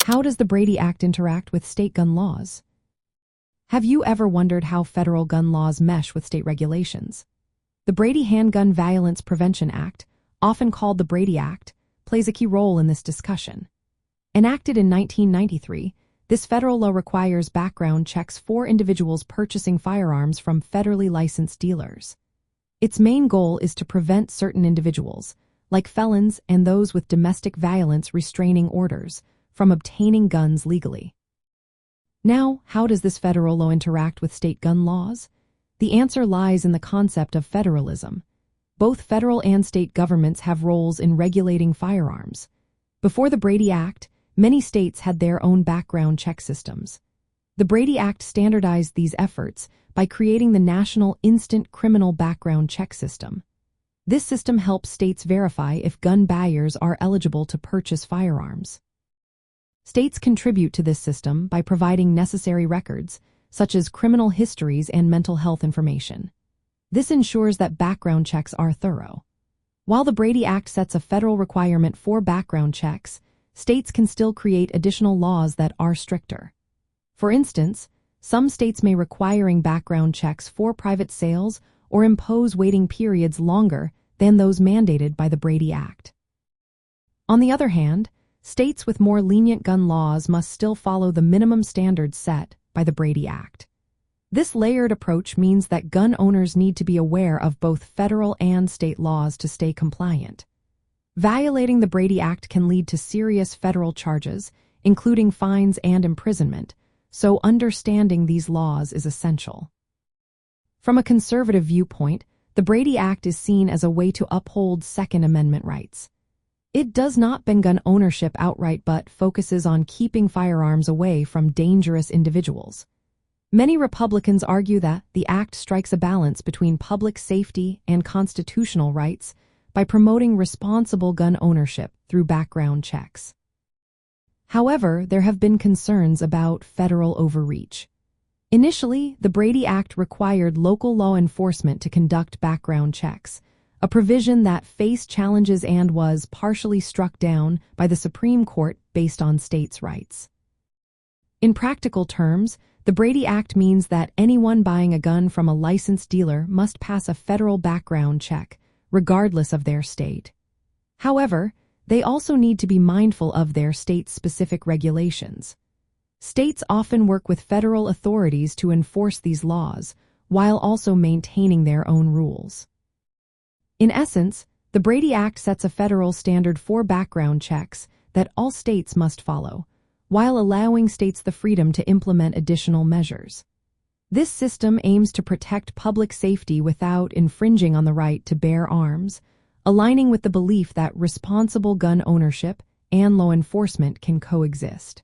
How does the Brady Act interact with state gun laws? Have you ever wondered how federal gun laws mesh with state regulations? The Brady Handgun Violence Prevention Act, often called the Brady Act, plays a key role in this discussion. Enacted in 1993, this federal law requires background checks for individuals purchasing firearms from federally licensed dealers. Its main goal is to prevent certain individuals, like felons and those with domestic violence restraining orders, from obtaining guns legally. Now, how does this federal law interact with state gun laws? The answer lies in the concept of federalism. Both federal and state governments have roles in regulating firearms. Before the Brady Act, many states had their own background check systems. The Brady Act standardized these efforts by creating the National Instant Criminal Background Check System. This system helps states verify if gun buyers are eligible to purchase firearms. States contribute to this system by providing necessary records, such as criminal histories and mental health information. This ensures that background checks are thorough. While the Brady Act sets a federal requirement for background checks, states can still create additional laws that are stricter. For instance, some states may require background checks for private sales or impose waiting periods longer than those mandated by the Brady Act. On the other hand, states with more lenient gun laws must still follow the minimum standards set by the Brady Act. This layered approach means that gun owners need to be aware of both federal and state laws to stay compliant. Violating the Brady Act can lead to serious federal charges, including fines and imprisonment, so understanding these laws is essential. From a conservative viewpoint, the Brady Act is seen as a way to uphold Second Amendment rights. It does not ban gun ownership outright but focuses on keeping firearms away from dangerous individuals. Many Republicans argue that the act strikes a balance between public safety and constitutional rights by promoting responsible gun ownership through background checks. However, there have been concerns about federal overreach. Initially, the Brady Act required local law enforcement to conduct background checks, a provision that faced challenges and was partially struck down by the Supreme Court based on states' rights. In practical terms, the Brady Act means that anyone buying a gun from a licensed dealer must pass a federal background check, regardless of their state. However, they also need to be mindful of their state-specific regulations. States often work with federal authorities to enforce these laws, while also maintaining their own rules. In essence, the Brady Act sets a federal standard for background checks that all states must follow, while allowing states the freedom to implement additional measures. This system aims to protect public safety without infringing on the right to bear arms, aligning with the belief that responsible gun ownership and law enforcement can coexist.